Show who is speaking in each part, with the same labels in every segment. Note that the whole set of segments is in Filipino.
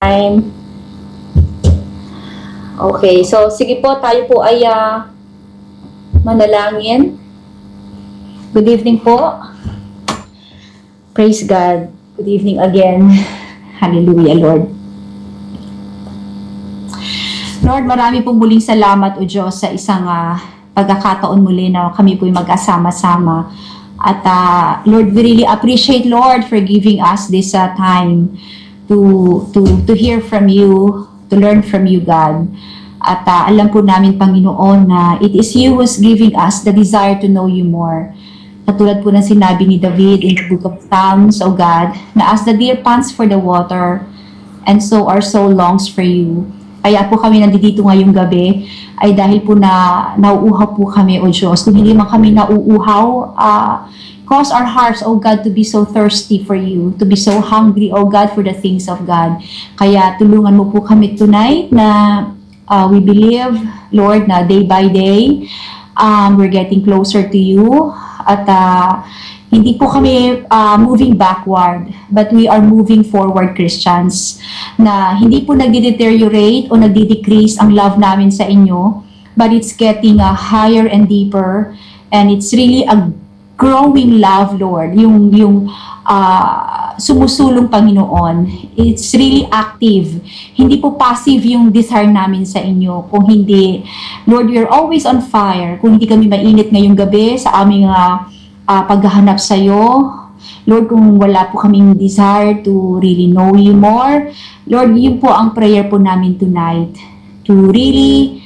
Speaker 1: time. Okay, so sige po, tayo po ay manalangin. Good evening po. Praise God. Good evening again. Hallelujah, Lord. Lord, marami pong muling salamat, O Diyos, sa isang pagkakataon muli na kami po'y mag-asama-sama. At Lord, we really appreciate, Lord, for giving us this time to hear from you, to learn from you, God. At alam po namin, Panginoon, na it is you who's giving us the desire to know you more. Katulad po ng sinabi ni David in the book of Psalms, O God, na as the deer pants for the water, and so our soul longs for you. Kaya po kami nandito ngayong gabi ay dahil po na nauuhaw po kami, O Diyos. Kung hindi man kami nauuhaw, cause our hearts, O God, to be so thirsty for you, to be so hungry, O God, for the things of God. Kaya tulungan mo po kami tonight na we believe, Lord, na day by day, we're getting closer to you. At hindi po kami moving backward, but we are moving forward, Christians, na hindi po nagde-deteriorate o nagde-decrease ang love namin sa inyo, but it's getting higher and deeper, and it's really a growing love, Lord, yung sumusulong Panginoon. It's really active. Hindi po passive yung desire namin sa inyo. Kung hindi, Lord, we're always on fire. Kung hindi kami mainit ngayong gabi sa aming paghahanap sa iyo, Lord, kung wala po kaming desire to really know you more, Lord, yun po ang prayer po namin tonight, to really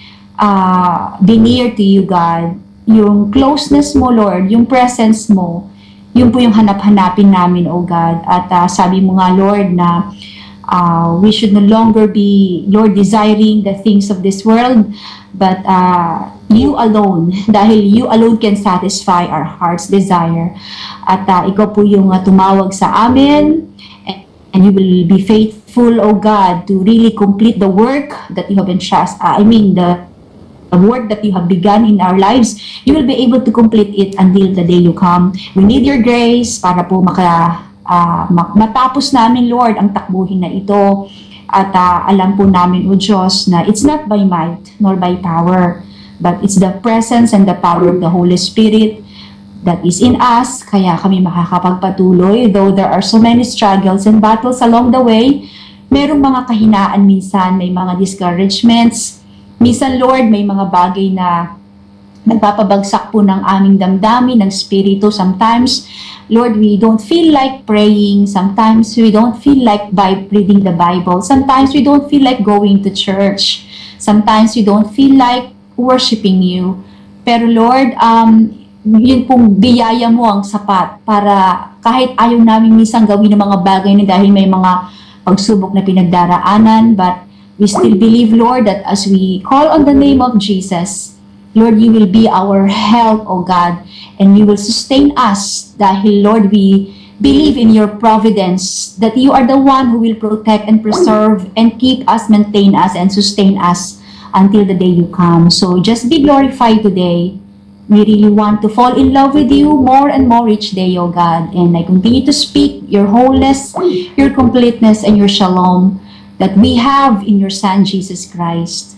Speaker 1: be near to you, God. Yung closeness mo, Lord, yung presence mo, yun po yung hanap-hanapin namin, O God. At sabi mo nga, Lord, na we should no longer be, Lord, desiring the things of this world, but you alone, dahil you alone can satisfy our heart's desire. At ikaw po yung tumawag sa amin, and you will be faithful, O God, to really complete the work that you have entrusted, the work that you have begun in our lives. You will be able to complete it until the day you come. We need your grace para po matapos namin, Lord, ang takbuhin na ito. At alam po namin, O Diyos, na it's not by might nor by power, but it's the presence and the power of the Holy Spirit that is in us. Kaya kami makakapagpatuloy. Though there are so many struggles and battles along the way, merong mga kahinaan minsan, may mga discouragements. Minsan, Lord, may mga bagay na nagpapabagsak po ng aming damdamin, ng spirito. Sometimes, Lord, we don't feel like praying. Sometimes, we don't feel like reading the Bible. Sometimes, we don't feel like going to church. Sometimes, we don't feel like worshiping you. Pero, Lord, yun pong biyaya mo ang sapat para kahit ayaw namin minsan gawin ng mga bagay na dahil may mga pagsubok na pinagdaraanan, but we still believe, Lord, that as we call on the name of Jesus, Lord, you will be our help, O God, and you will sustain us dahil, Lord, we believe in your providence, that you are the one who will protect and preserve and keep us, maintain us, and sustain us until the day you come. So just be glorified today. We really want to fall in love with you more and more each day, O God, and I continue to speak your wholeness, your completeness, and your shalom that we have in your Son, Jesus Christ.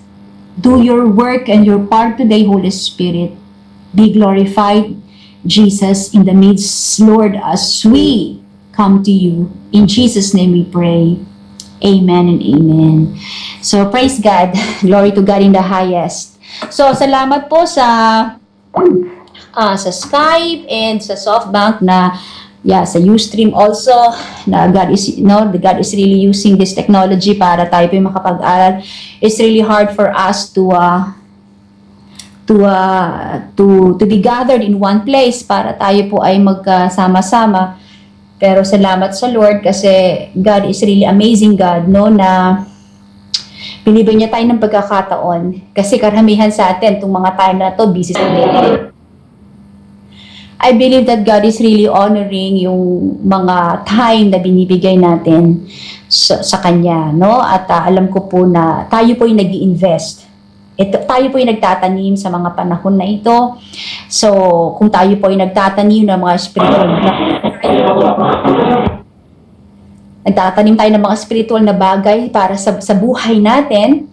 Speaker 1: Do your work and your part today, Holy Spirit. Be glorified, Jesus, in the midst, Lord, as we come to you. In Jesus' name we pray. Amen and amen. So, praise God. Glory to God in the highest. So, salamat po sa Skype and sa SoftBank na sa Ustream also, na God is really using this technology para tayo po makapag-aral. It's really hard for us to be gathered in one place para tayo po ay magkasama-sama. Pero salamat sa Lord kasi God is really amazing God, no, na binibigyan niya tayo ng pagkakataon. Kasi karamihan sa atin, itong mga time na to, busy sa day. I believe that God is really honoring yung mga time na binibigay natin sa Kanya, no? At alam ko po na tayo po yung nag-i-invest. Tayo po yung nagtatanim sa mga panahon na ito. So, kung tayo po yung nagtatanim ng mga spiritual nagtatanim tayo ng mga spiritual na bagay para sa buhay natin.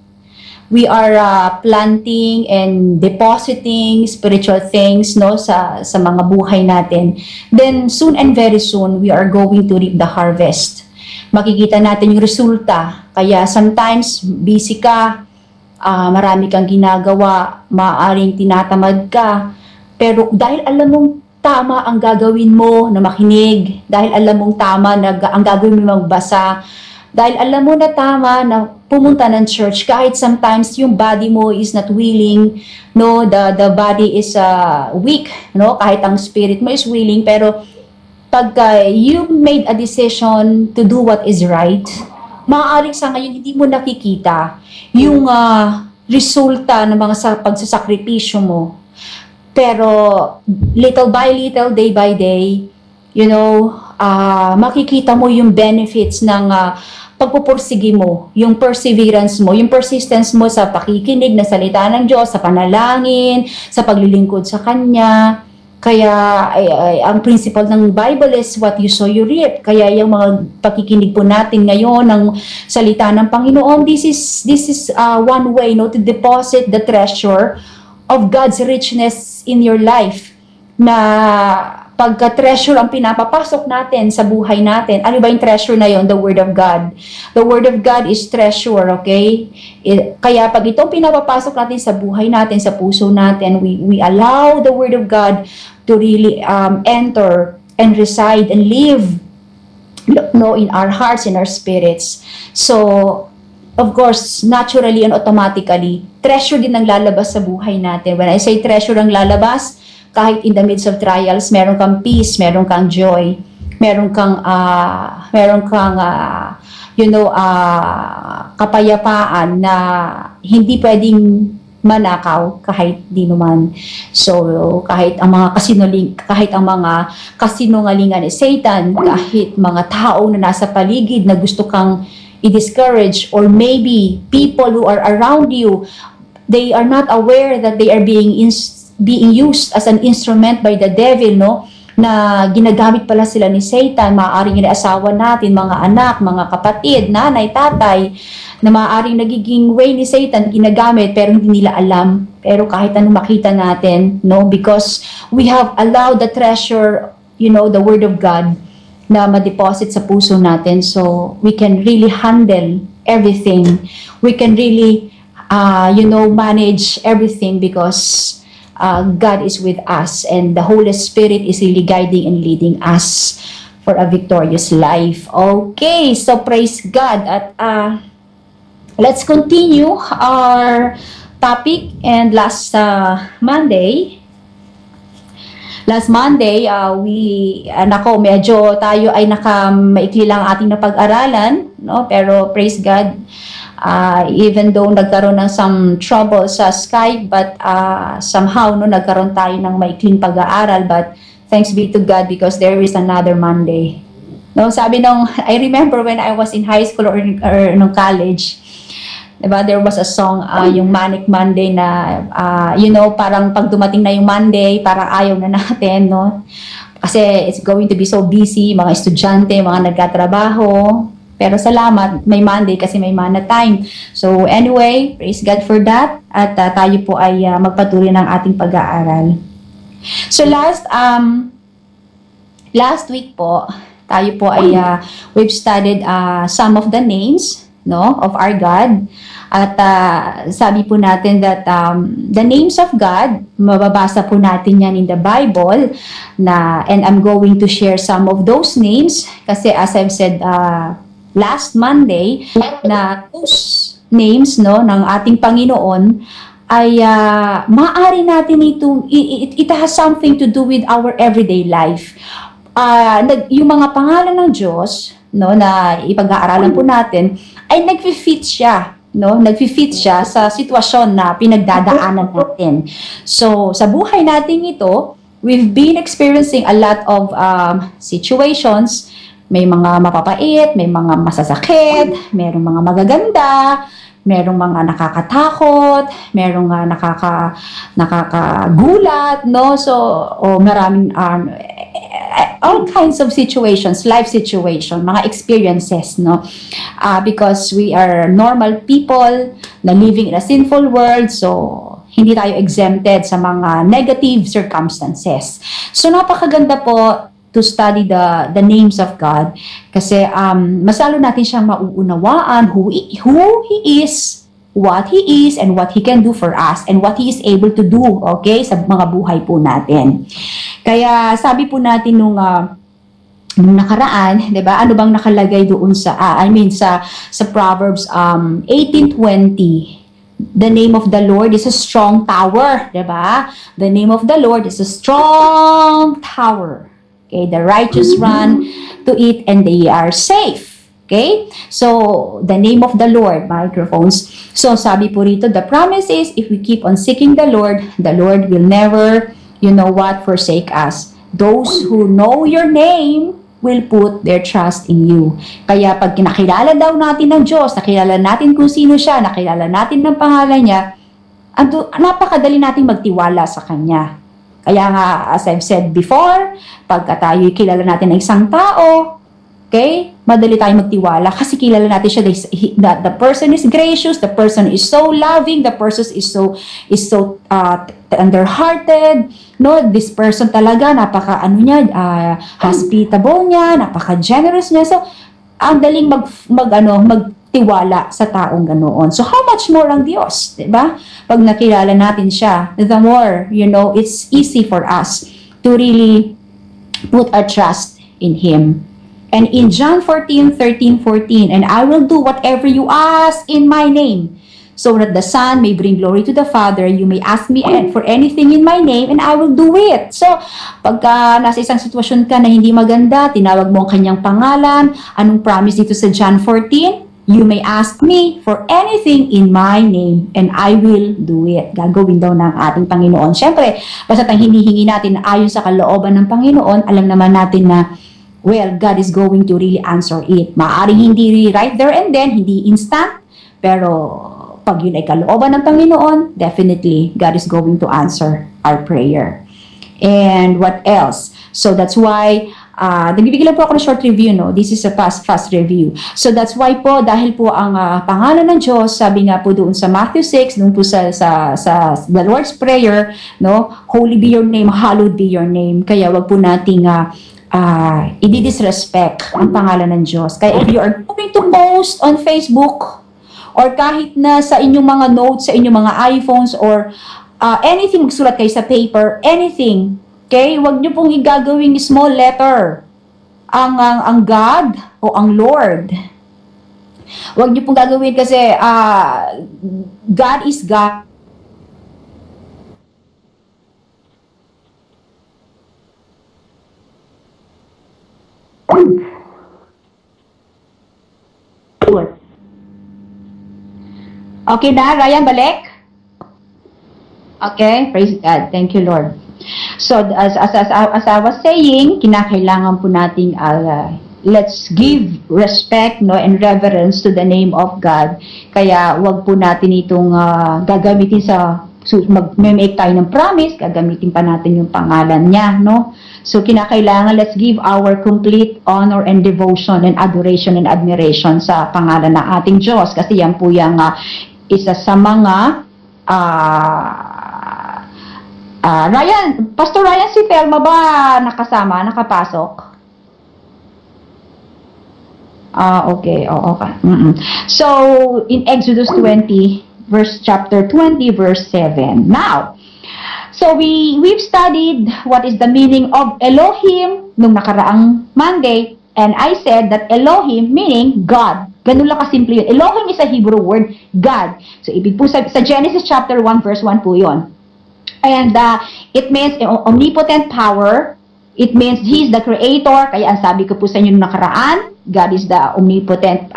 Speaker 1: We are planting and depositing spiritual things, no, sa mga buhay natin. Then soon and very soon we are going to reap the harvest. Makikita natin yung resulta. Kaya sometimes busy ka, marami kang ginagawa, maaaring tinatamad ka, pero dahil alam mong tama ang gagawin mo na makinig, dahil alam mong tama na ang gagawin mo magbasa, dahil alam mo na tama na pumunta ng church, kahit sometimes yung body mo is not willing, no, the body is weak, no, kahit ang spirit mo is willing, pero pag you made a decision to do what is right, maaaring sa ngayon hindi mo nakikita yung resulta ng mga pagsasakripisyo mo. Pero little by little, day by day, you know, makikita mo yung benefits ng pagpupursige mo, yung perseverance mo, yung persistence mo sa pakikinig na salita ng Diyos, sa panalangin, sa paglilingkod sa Kanya. Kaya ang principle ng Bible is what you sow, you reap. Kaya yung mga pakikinig po natin ngayon ng salita ng Panginoon, this is one way, no, to deposit the treasure of God's richness in your life. Na pagka-treasure ang pinapapasok natin sa buhay natin. Ano ba yung treasure na yon? The Word of God. The Word of God is treasure, okay? Kaya pag itong pinapapasok natin sa buhay natin, sa puso natin, we allow the Word of God to really enter and reside and live, no, in our hearts, in our spirits. So, of course, naturally and automatically, treasure din ang lalabas sa buhay natin. When I say treasure ang lalabas, kahit in the midst of trials, meron kang peace, meron kang joy, meron kang kapayapaan na hindi pwedeng manakaw kahit di naman. So, kahit ang mga kasinungalingan ni Satan, kahit mga tao na nasa paligid na gusto kang i-discourage, or maybe people who are around you, they are not aware that they are being used as an instrument by the devil, no? Na ginagamit pala sila ni Satan. Maaaring yung asawa natin, mga anak, mga kapatid, nanay, tatay, na maaaring nagiging way ni Satan ginagamit pero hindi nila alam. Pero kahit anong makita natin, no? Because we have allowed the treasure, you know, the Word of God, na ma-deposit sa puso natin, so we can really handle everything. We can really, manage everything because God is with us and the Holy Spirit is really guiding and leading us for a victorious life. Okay, so praise God. At let's continue our topic. And last Monday, medyo tayo ay maikli lang ating napag-aralan, no? Pero praise God, even though nagkaroon ng some trouble sa Skype, but somehow, no, nagkaroon tayo ng maikling pag-aaral, but thanks be to God because there is another Monday. No, I remember when I was in high school or nung college, diba, there was a song, yung Manic Monday na, parang pag dumating na yung Monday, parang ayaw na natin, no? Kasi it's going to be so busy, mga estudyante, mga nagkatrabaho. Pero salamat, may Monday kasi may mana time. So anyway, praise God for that. At tayo po ay magpatuloy ng ating pag-aaral. So last week po, tayo po ay we've studied some of the names, no, of our God. At sabi po natin that the names of God, mababasa po natin yan in the Bible, and I'm going to share some of those names kasi as I've said last Monday, na those names, no, ng ating Panginoon ay maaari natin it has something to do with our everyday life. Yung mga pangalan ng Diyos, no, na ipag-aaralan po natin ay nagfi-fit siya, no? Nagfi-fit siya sa sitwasyon na pinagdadaanan natin. So, sa buhay natin ito, we've been experiencing a lot of situations. May mga mapapait, may mga masasakit, merong mga magaganda, merong mga nakakatakot, merong nakakagulat, no? So, maraming all kinds of situations, life situation, mga experiences, no? Because we are normal people na living in a sinful world, so hindi tayo exempted sa mga negative circumstances. So napakaganda po to study the names of God kasi mas lalo natin siyang mauunawaan who He is, what He is, and what He can do for us, and what He is able to do, okay, sa mga buhay po natin. Kaya sabi po natin nung nakaraan, 'di ba? Ano bang nakalagay doon sa sa Proverbs 18:20? The name of the Lord is a strong tower, 'di ba? The name of the Lord is a strong tower. Okay, the righteous run to it and they are safe. Okay? So, the name of the Lord, microphones. So, sabi po rito, the promise is, if we keep on seeking the Lord will never, forsake us. Those who know your name will put their trust in you. Kaya pag kinakilala daw natin ng Diyos, nakilala natin kung sino siya, nakilala natin ng pangalan niya, napakadali nating magtiwala sa Kanya. Kaya nga, as I've said before, pagka tayo kilala natin ng isang tao, okay, madali tayong magtiwala kasi kilala natin siya that the person is gracious, the person is so loving, the person is so tender-hearted, no? This person talaga, hospitable niya, napaka-generous niya. So, ang daling magtiwala sa taong ganoon. So, how much more ang Diyos, diba? Pag nakilala natin siya, the more, it's easy for us to really put our trust in Him. And in John 14:13-14, and I will do whatever you ask in my name, so that the Son may bring glory to the Father. You may ask me for anything in my name, and I will do it. So, pagka nasa isang sitwasyon ka na hindi maganda, tinawag mo ang Kanyang pangalan, anong promise dito sa John 14? You may ask me for anything in my name, and I will do it. Gagawin daw ng ating Panginoon. Siyempre, basta ang hinihingi natin na ayon sa kalooban ng Panginoon, alam naman natin na, well, God is going to really answer it. Maaaring hindi right there and then, hindi instant, pero pag yun ay kalooban ng Panginoon, definitely, God is going to answer our prayer. And what else? So that's why, nagbibigay lang po ako ng short review, no? This is a fast review. So that's why po, dahil po ang pangalan ng Diyos, sabi nga po doon sa Matthew 6, doon po sa the Lord's Prayer, no? Holy be your name, hallowed be your name. Kaya wag po nating i-disrespect ang pangalan ng Diyos. Kaya if you are going to post on Facebook, or kahit na sa inyong mga notes, sa inyong mga iPhones, or anything, magsulat kayo sa paper, anything, okay? Huwag nyo pong igagawing small letter ang God o ang Lord. Huwag nyo pong gagawin kasi God is God. Okay na, Ryan, balik? Okay, praise God. Thank you, Lord. So, as I was saying, kinakailangan po nating let's give respect, no, and reverence to the name of God. Kaya, wag po natin itong gagamitin mag-make tayo ng promise, gagamitin pa natin yung pangalan niya, no? So, kinakailangan, let's give our complete honor and devotion and adoration and admiration sa pangalan ng ating Diyos. Kasi yan po yung isa sa mga Pastor Ryan, si Thelma ba nakapasok? Okay, okay. So, in Exodus 20, chapter 20, verse 7. Now, so we've studied what is the meaning of Elohim nung nakaraang Monday, and I said that Elohim meaning God. Ganun lang kasimple yun. Elohim is a Hebrew word, God. So, ibig po sa Genesis chapter 1, verse 1 po yun. And it means omnipotent power. It means He's the creator. Kaya ang sabi ko po sa inyo nung nakaraan, God is the omnipotent,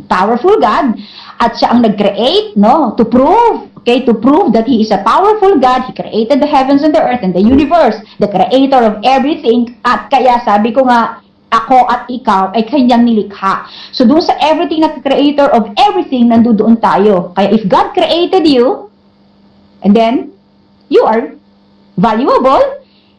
Speaker 1: powerful God. At siya ang nag-create, no? To prove that He is a powerful God. He created the heavens and the earth and the universe. The creator of everything. At kaya sabi ko nga, ako at ikaw ay Kanyang nilikha. So, doon sa everything na creator of everything, nandoon tayo. Kaya if God created you, and then, you are valuable,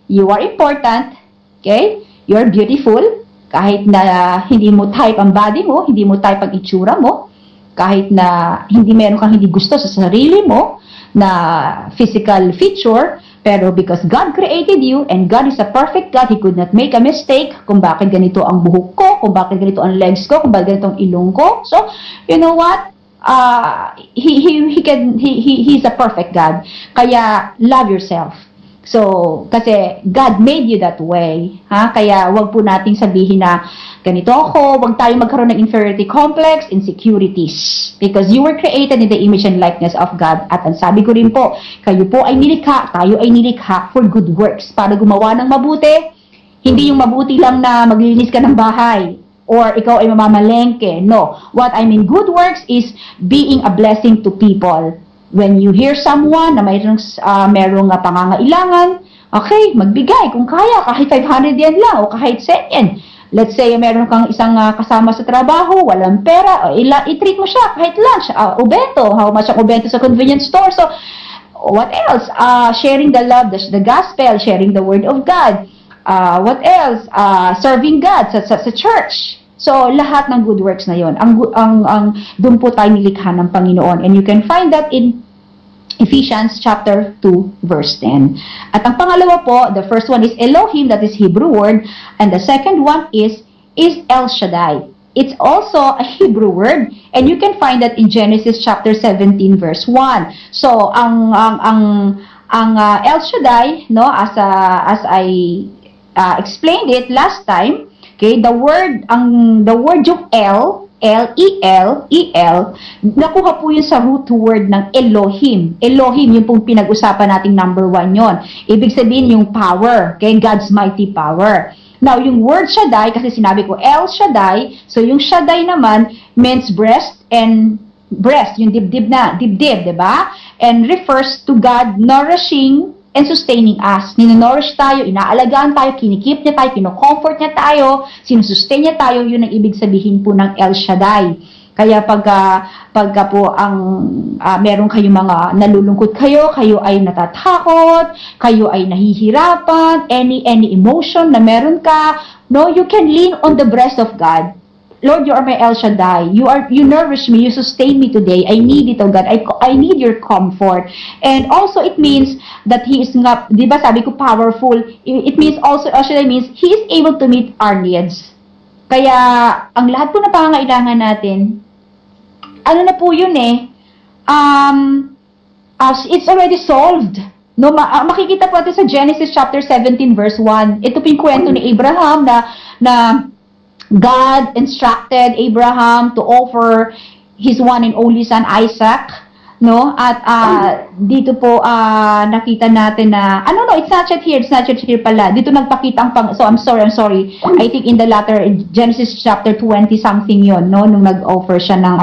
Speaker 1: you are important, okay? you're beautiful, kahit na hindi mo type ang body mo, hindi mo type ang itsura mo, kahit na hindi meron kang hindi gusto sa sarili mo na physical feature, pero because God created you and God is a perfect God, He could not make a mistake kung bakit ganito ang buhok ko, kung bakit ganito ang legs ko, kung bakit ganito ang ilong ko. So, you know what? He's a perfect God. Kaya love yourself. So, kasi God made you that way. Ha? Kaya wag po nating sabihin na ganito ako, wag tayo magkaroon ng inferiority complex, insecurities. Because you were created in the image and likeness of God. At ang sabi ko rin po, kayo po ay nilikha, tayo ay nilikha for good works. Para gumawa ng mabuti, hindi yung mabuti lang na maglilinis ka ng bahay or ikaw ay mamamalengke. No. What I mean good works is being a blessing to people. When you hear someone na merong pangangailangan, okay, magbigay kung kaya, kahit 500 yen lang o kahit 10 yen. Let's say, meron kang isang kasama sa trabaho, walang pera, i-treat mo siya kahit lunch, ubento, how much ang ubento sa convenience store. So, what else? Sharing the love, the gospel, sharing the word of God. What else? Serving God sa church. So, lahat ng good works na yon. Doon po tayo nilikha ng Panginoon. And you can find that in Ephesians chapter 2, verse 10. At ang pangalawa po, the first one is Elohim, that is Hebrew word. And the second one is El Shaddai. It's also a Hebrew word. And you can find that in Genesis chapter 17, verse 1. So, ang El Shaddai, no, as I explained it last time, okay, the word yung L-E-L, nakuha po yun sa root word ng Elohim. Elohim, yung pong pinag-usapan nating number 1 yon. Ibig sabihin yung power, okay, God's mighty power. Now, yung word Shaddai, kasi sinabi ko El Shaddai, so yung Shaddai naman means breast, yung dibdib, diba? And refers to God nourishing and sustaining us. Ninonourish tayo, inaalagaan tayo, kinikip niya tayo, kinocomfort niya tayo, sinusustain niya tayo, yun ang ibig sabihin po ng El Shaddai. Kaya pagka po meron kayong mga nalulungkot kayo ay natatakot, kayo ay nahihirapan, any emotion na meron ka, no, you can lean on the breast of God. Lord, you are my El Shaddai. You nourish me. You sustain me today. I need it, oh God. I need your comfort. And also, it means that He is not, di ba sabi ko, powerful. It means also, El Shaddai means He is able to meet our needs. Kaya, ang lahat po na pangangailangan natin, ano na po yun it's already solved. No, makikita po natin sa Genesis chapter 17, verse 1. Ito po yung kwento ni Abraham na God instructed Abraham to offer his one and only son Isaac, no? At dito po nakita natin na it's not yet here pala. Dito nagpakita ang so I'm sorry. I think in the latter Genesis chapter 20 something yon, no, nung nag-offer siya ng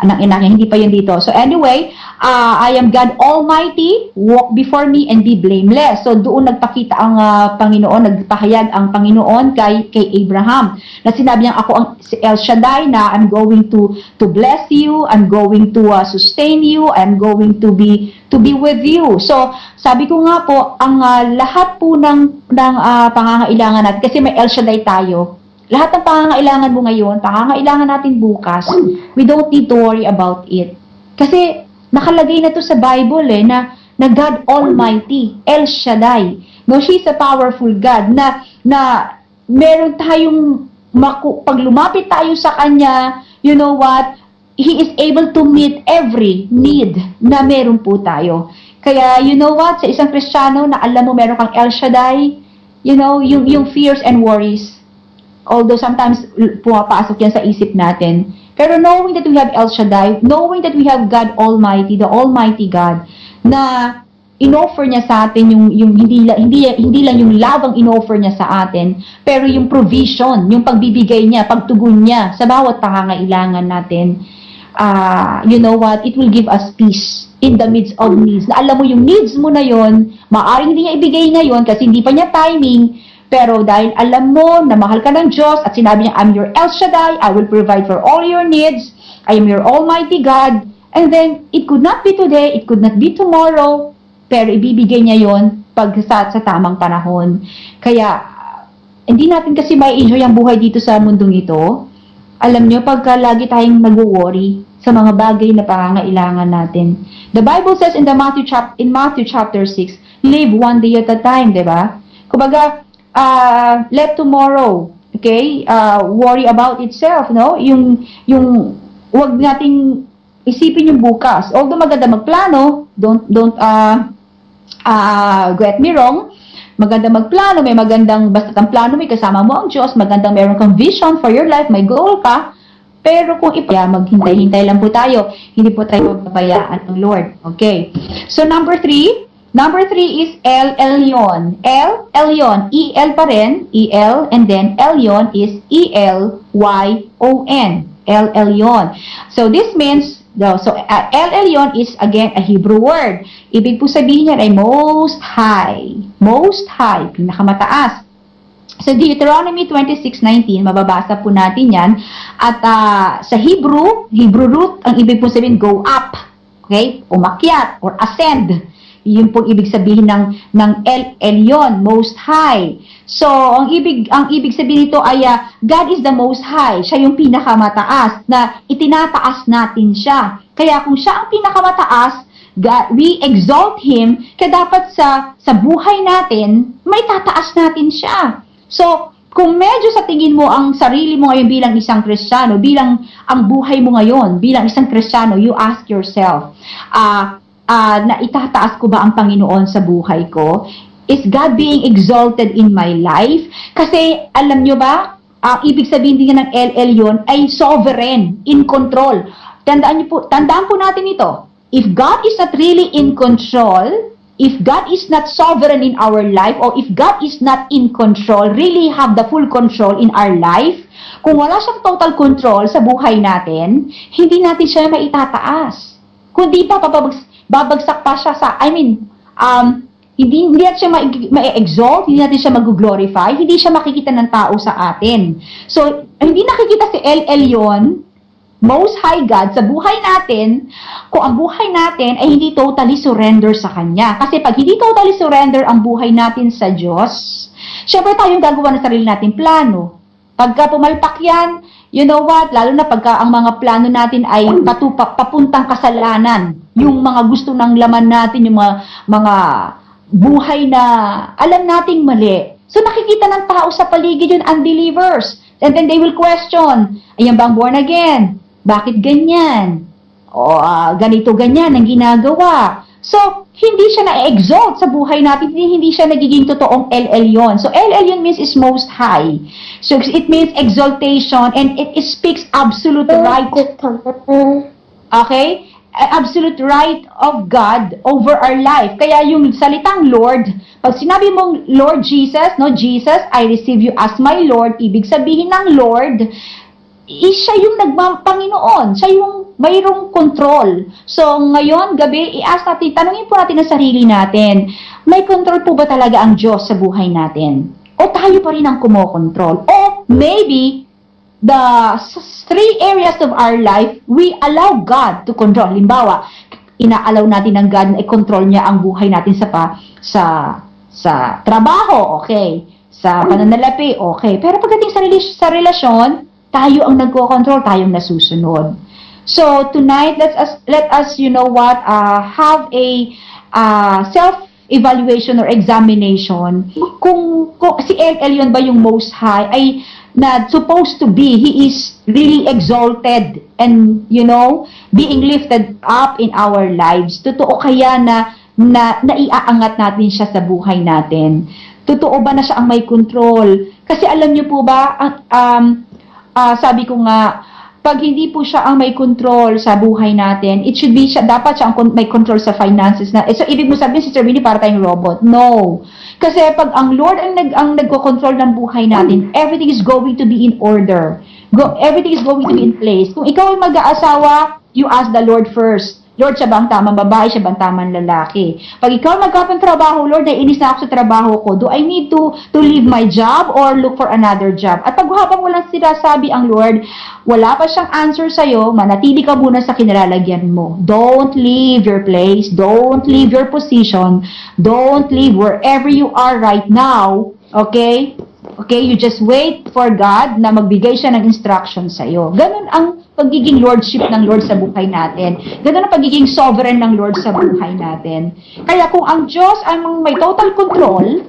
Speaker 1: ng ina niya, hindi pa yun dito. So anyway, I am God Almighty, walk before me and be blameless. So doon nagpakita ang Panginoon, nagpahayag ang Panginoon kay Abraham. Na sinabi niya, ako ang El Shaddai, na I'm going to bless you, I'm going to sustain you, I'm going to be with you. So sabi ko nga po, ang lahat po ng pangangailangan natin, kasi may El Shaddai tayo. Lahat ng pangangailangan mo ngayon, pangangailangan natin bukas, we don't need to worry about it. Kasi nakalagay na to sa Bible na God Almighty, El Shaddai. No, she's a powerful God na meron tayong pag lumapit tayo sa Kanya, you know what? He is able to meet every need na meron po tayo. Kaya, you know what? Sa isang Kristiyano na alam mo meron kang El Shaddai, you know, yung fears and worries, although sometimes pumapasok yan sa isip natin. Pero knowing that we have El Shaddai, knowing that we have God Almighty, the Almighty God, na inoffer niya sa atin yung hindi lang yung love ang inoffer niya sa atin, pero yung provision, yung pagbibigay niya, pagtugon niya sa bawat pangangailangan natin. You know what? It will give us peace in the midst of needs. Na alam mo yung needs mo na yon, maaaring hindi niya ibigay ngayon kasi hindi pa niya timing. Pero dahil alam mo na mahal ka ng Diyos at sinabi niya, I'm your El Shaddai, I will provide for all your needs, I am your Almighty God, and then it could not be today, it could not be tomorrow, pero ibibigay niya yon pag sa tamang panahon. Kaya, Hindi natin kasi may enjoy ang buhay dito sa mundong ito. Alam nyo, pagka lagi tayong nag-worry sa mga bagay na pangangailangan natin. The Bible says in Matthew chapter 6, live one day at a time, di ba? Kumbaga, let tomorrow, okay, worry about itself, no? Yung wag nating isipin yung bukas. Although maganda magplano, don't get me wrong, maganda magplano, may magandang, basta ang plano may kasama mo ang Diyos, magandang meron kang vision for your life, may goal ka, pero kung maghintay-hintay lang po tayo, hindi po tayo mababayaan ng Lord. Okay. So number 3 is El Elyon. El Elyon, E-L pa rin, E-L, and then Elyon is E-L-Y-O-N. El Elyon. So this means, El Elyon is again a Hebrew word. Ibig po sabihin niya ay most high. Most high, pinakamataas. So Deuteronomy 26:19, mababasa po natin yan. At sa Hebrew root, ang ibig po sabihin, go up. Okay? Umakyat or ascend. Yun pong ibig sabihin ng El Elyon, most high. So, ang ibig sabihin nito ay God is the most high. Siya yung pinakamataas na itinataas natin siya. Kaya kung siya ang pinakamataas, God, we exalt Him, kaya dapat sa buhay natin, may tataas natin siya. So, kung medyo sa tingin mo ang sarili mo ngayon bilang isang Kristiyano, bilang ang buhay mo ngayon, bilang isang Kristiyano, you ask yourself, na itataas ko ba ang Panginoon sa buhay ko? Is God being exalted in my life? Kasi, alam nyo ba, ang ibig sabihin din ng El Elyon ay sovereign, in control. Tandaan po natin ito. If God is not really in control, if God is not sovereign in our life, or if God is not in control, really have the full control in our life, kung wala siyang total control sa buhay natin, hindi natin siya maitataas. Kundi pa babagsak pa siya sa, hindi natin siya ma-exalt, hindi natin siya mag-glorify, hindi siya makikita ng tao sa atin. So, hindi nakikita si El Elyon, Most High God, sa buhay natin, kung ang buhay natin ay hindi totally surrender sa Kanya. Kasi pag hindi totally surrender ang buhay natin sa Diyos, syempre tayong gagawa ng sarili natin plano. Pagka pumalpak yan, you know what, lalo na pagka ang mga plano natin ay papuntang kasalanan, yung mga gusto ng laman natin, yung mga buhay na alam nating mali. So nakikita ng tao sa paligid yun, unbelievers. And then they will question, ayan bang born again? Bakit ganyan? O ganito ganyan ang ginagawa. So, hindi siya na-exalt sa buhay natin, hindi siya nagiging totoong El Elyon. So, El Elyon means is most high. So, it means exaltation and it speaks absolute right. Okay? Absolute right of God over our life. Kaya yung salitang Lord, pag sinabi mong Lord Jesus, no, Jesus, I receive you as my Lord, ibig sabihin ng Lord, siya yung Panginoon, siya yung mayroong control. So, ngayon, gabi, i-ask natin, tanungin po natin ang sarili natin, may control po ba talaga ang Diyos sa buhay natin? O tayo pa rin ang kumokontrol? O maybe, the 3 areas of our life, we allow God to control. Limbawa, ina-allow natin ng God na i-control niya ang buhay natin sa trabaho, okay. Sa pananalapi, okay. Pero pagdating sa relasyon, tayo ang nagko-control, tayong nasusunod. So, tonight, let us, you know what, have a self-evaluation or examination. Kung si El Elyon ba yung most high, ay na supposed to be, he is really exalted and, you know, being lifted up in our lives. Totoo kaya na naiaangat natin siya sa buhay natin? Totoo ba na siya ang may control? Kasi alam niyo po ba, sabi ko nga, pag hindi po siya ang may control sa buhay natin, it should be siya, dapat siya ang may control sa finances na. So, ibig mo sabihin, Sister Winnie, para tayong robot. No. Kasi pag ang Lord ang nagko-control ng buhay natin, everything is going to be in order. Everything is going to be in place. Kung ikaw ay mag-aasawa, you ask the Lord first. Lord, siya bang tamang babae, siya bang tamang lalaki? Pag ikaw magkapang trabaho, Lord, naiinis na ako sa trabaho ko, do I need to leave my job or look for another job? At pag habang walang sinasabi ang Lord, wala pa siyang answer sa'yo, manatili ka muna sa kinalalagyan mo. Don't leave your place, don't leave your position, don't leave wherever you are right now, okay? Okay, you just wait for God na magbigay siya ng instruction sa iyo. Ganun ang pagiging lordship ng Lord sa buhay natin. Ganun ang pagiging sovereign ng Lord sa buhay natin. Kaya kung ang Diyos ang may total control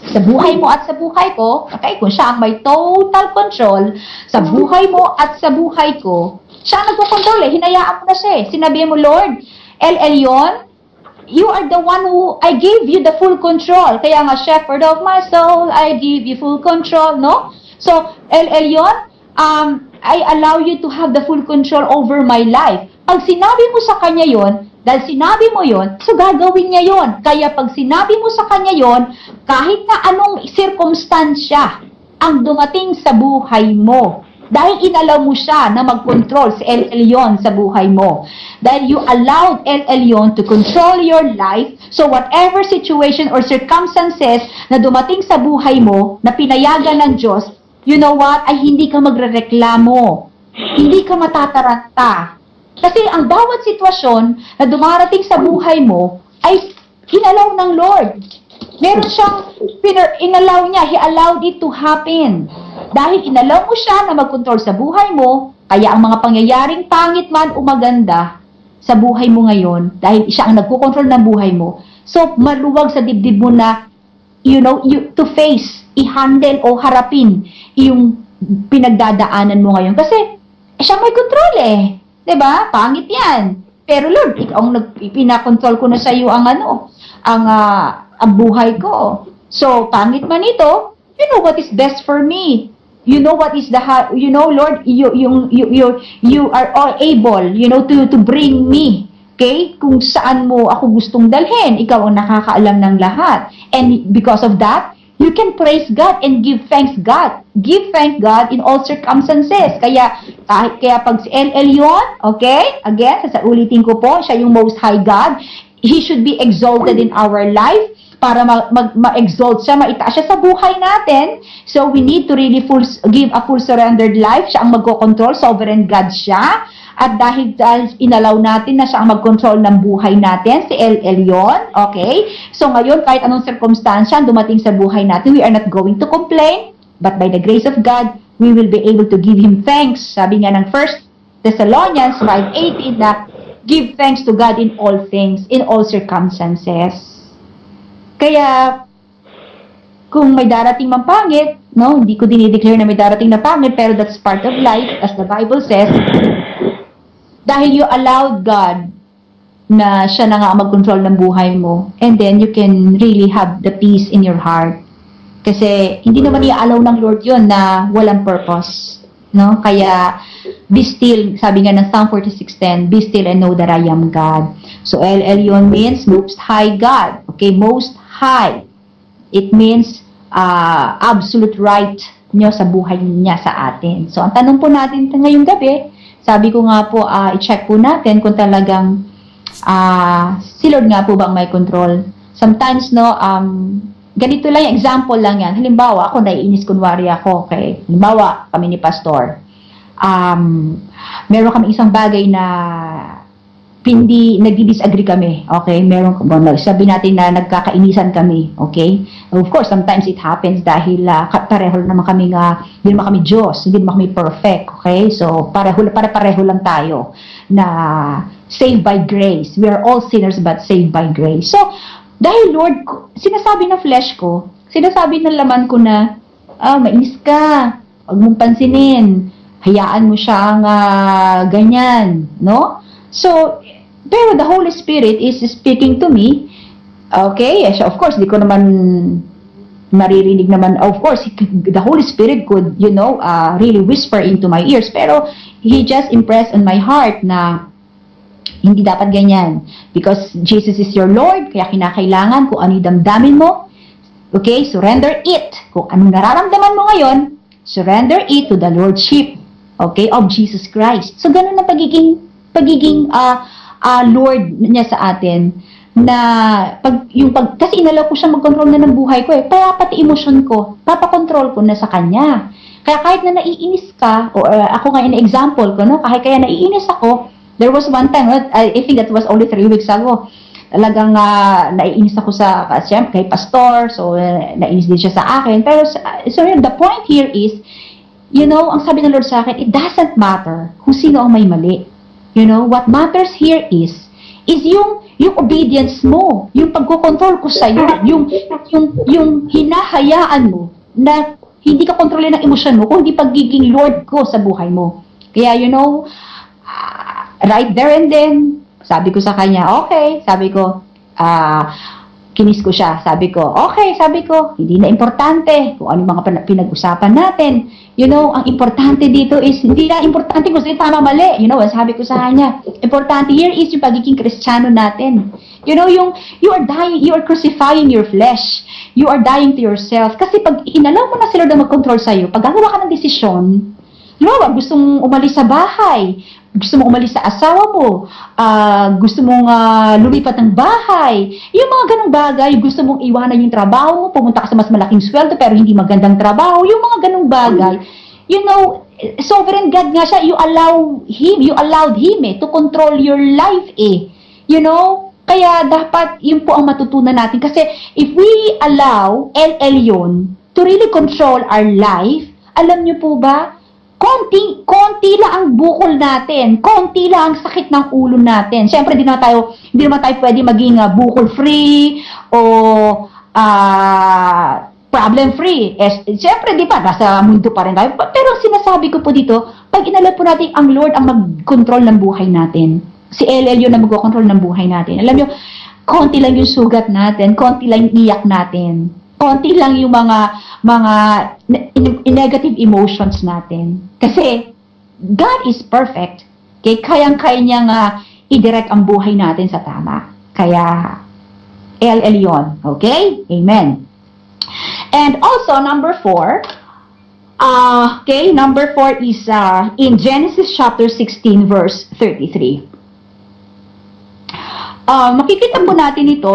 Speaker 1: sa buhay mo at sa buhay ko, okay, kung siya ang may total control sa buhay mo at sa buhay ko, siya ang nagpo-control eh, hinayaan mo na siya eh. Sinabi mo, Lord, El Elyon, you are the one who, I gave you the full control. Kaya nga, shepherd of my soul, I give you full control, no? So, El Elyon, I allow you to have the full control over my life. Pag sinabi mo sa kanya yon, dahil sinabi mo yon, so gagawin niya yon. Kaya pag sinabi mo sa kanya yon, kahit na anong sirkumstansya ang dumating sa buhay mo, dahil inalaw mo siya na mag-control si El Elyon sa buhay mo. Dahil you allowed El Elyon to control your life, so whatever situation or circumstances na dumating sa buhay mo, na pinayagan ng Diyos, you know what, ay hindi ka magrereklamo. Hindi ka matataranta. Kasi ang bawat sitwasyon na dumarating sa buhay mo, ay hinalaw ng Lord. Meron siyang, inalaw niya, He allowed it to happen. Dahil inalaw mo siya na mag-control sa buhay mo, kaya ang mga pangyayaring pangit man o maganda sa buhay mo ngayon, dahil siya ang nagkukontrol ng buhay mo, so maluwag sa dibdib mo na, to face, i-handle o harapin yung pinagdadaanan mo ngayon. Kasi, siya may control eh. 'Di ba? Pangit yan. Pero Lord, ikaw ang pinakontrol ko na sa iyo ang ang buhay ko. So, pangit man ito, you know what is best for me. You know what is Lord, you are all able, to bring me, okay? Kung saan mo ako gustong dalhin, ikaw ang nakakaalam ng lahat. And because of that, you can praise God and give thanks God. Give thanks God in all circumstances. Kaya pag si El Elyon, okay? Again, ulitin ko po, siya yung Most High God. He should be exalted in our life para ma-exalt siya, maitaas siya sa buhay natin. So, we need to really give a full surrendered life. Siya ang magko-control, sovereign God siya. At dahil inalaw natin na siya ang mag-control ng buhay natin, si El Elyon, okay? So, ngayon, kahit anong circumstansya dumating sa buhay natin, we are not going to complain, but by the grace of God, we will be able to give Him thanks. Sabi nga ng 1 Thessalonians 5:18 na, give thanks to God in all things, in all circumstances. Kaya, kung may darating mang pangit, no, hindi ko dinideclare na may darating na pangit, pero that's part of life, as the Bible says, dahil you allowed God na siya na nga mag-control ng buhay mo, and then you can really have the peace in your heart. Kasi, hindi naman i-allow ng Lord yun na walang purpose. No? Kaya, be still, sabi nga ng Psalm 46:10, be still and know that I am God. So, El Elyon means Most High God. Okay, Most High. It means absolute right niyo sa buhay niya sa atin. So, ang tanong po natin ngayong gabi, sabi ko nga po, i-check po natin kung talagang si Lord nga po bang may control. Sometimes, no, ganito lang, example lang yan. Halimbawa, ako naiinis kunwari ako, okay? Halimbawa, kami ni Pastor. Meron kami isang bagay na hindi nagdi-disagree kami, okay? Meron, sabi natin na nagkakainisan kami, okay? Of course, sometimes it happens dahil pareho naman kami hindi naman kami Diyos, hindi naman kami perfect, okay? So, pareho lang tayo na saved by grace. We are all sinners but saved by grace. So, dahil Lord, sinasabi ng flesh ko, sinasabi ng laman ko na, mainis ka, huwag mong pansinin, hayaan mo siyang ganyan, no? So, pero the Holy Spirit is speaking to me, okay, yes, of course, di ko naman maririnig naman, of course, the Holy Spirit could, really whisper into my ears, pero He just impressed on my heart na hindi dapat ganyan. Because Jesus is your Lord, kaya kinakailangan kung ano yung damdamin mo, okay, surrender it. Kung anong nararamdaman mo ngayon, surrender it to the Lordship, okay, of Jesus Christ. So, ganun na pagiging Lord niya sa atin, na kasi inalaw ko siya mag-control na ng buhay ko kaya pati emosyon ko, papakontrol ko na sa kanya. Kaya kahit na naiinis ka, o ako nga in-example ko, no, kahit kaya naiinis ako, there was one time, I think that was only 3 weeks ago, talagang naiinis ako kay pastor, so naiinis din siya sa akin. Pero so the point here is, ang sabi ng Lord sa akin, it doesn't matter kung sino ang may mali. What matters here is yung obedience mo, yung pagkocontrol ko sa iyo, yung hinahayaan mo na hindi ka kontrolin ng emosyon mo, kundi pagiging Lord ko sa buhay mo. Kaya right there and then, sabi ko sa kanya, okay, sabi ko, kinis ko siya, sabi ko, okay, sabi ko, hindi na importante kung ano mga pinag-usapan natin. Ang importante dito is, hindi na importante kung sino tama mali. Sabi ko sa kanya, importante here is yung pagiging Kristiyano natin. You are dying, you are crucifying your flesh. You are dying to yourself. Kasi pag inalaw mo na sila na mag-control sa'yo, pag gagawa ka ng desisyon, gusto mong umalis sa bahay, gusto mong umalis sa asawa mo, gusto mong lumipat ng bahay, yung mga ganong bagay, gusto mong iwanan yung trabaho mo, pumunta ka sa mas malaking sweldo pero hindi magandang trabaho, yung mga ganong bagay, sovereign God nga siya, you allowed Him to control your life kaya dapat yun po ang matutunan natin kasi if we allow El Elyon to really control our life, alam niyo po ba, konti lang ang bukol natin, konti lang ang sakit ng ulo natin. Siyempre, hindi naman tayo pwede maging bukol free o problem free. Siyempre, di ba, nasa mundo pa rin tayo. Pero sinasabi ko po dito, pag inalad po natin ang Lord ang mag-control ng buhay natin, si El Elyon na mag-control ng buhay natin. Alam nyo, konti lang yung sugat natin, konti lang yung iyak natin, konti lang yung mga negative emotions natin. Kasi, God is perfect. Okay? Kayang-kaya niyang i-direct ang buhay natin sa tama. Kaya, El Elyon. Okay? Amen. And also, number 4, number 4 is in Genesis chapter 16, verse 33. Makikita po natin ito,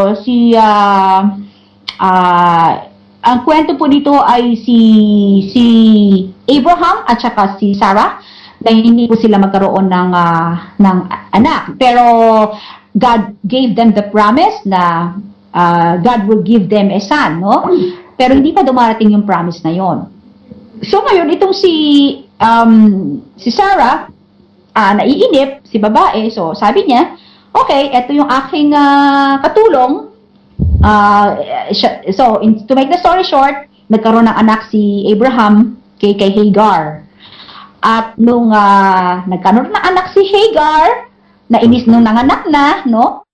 Speaker 1: ang kwento po dito ay si Abraham at saka si Sarah, na hindi po sila magkaroon ng anak. Pero God gave them the promise na God will give them a son, no? Pero hindi pa dumarating yung promise na yon. So ngayon, itong si Sarah, naiinip, si babae, so sabi niya, okay, ito yung aking katulong. To make the story short, nagkaroon ng anak si Abraham kay Hagar. At nung nagkaroon ng anak si Hagar, nainis nung nanganak na, no?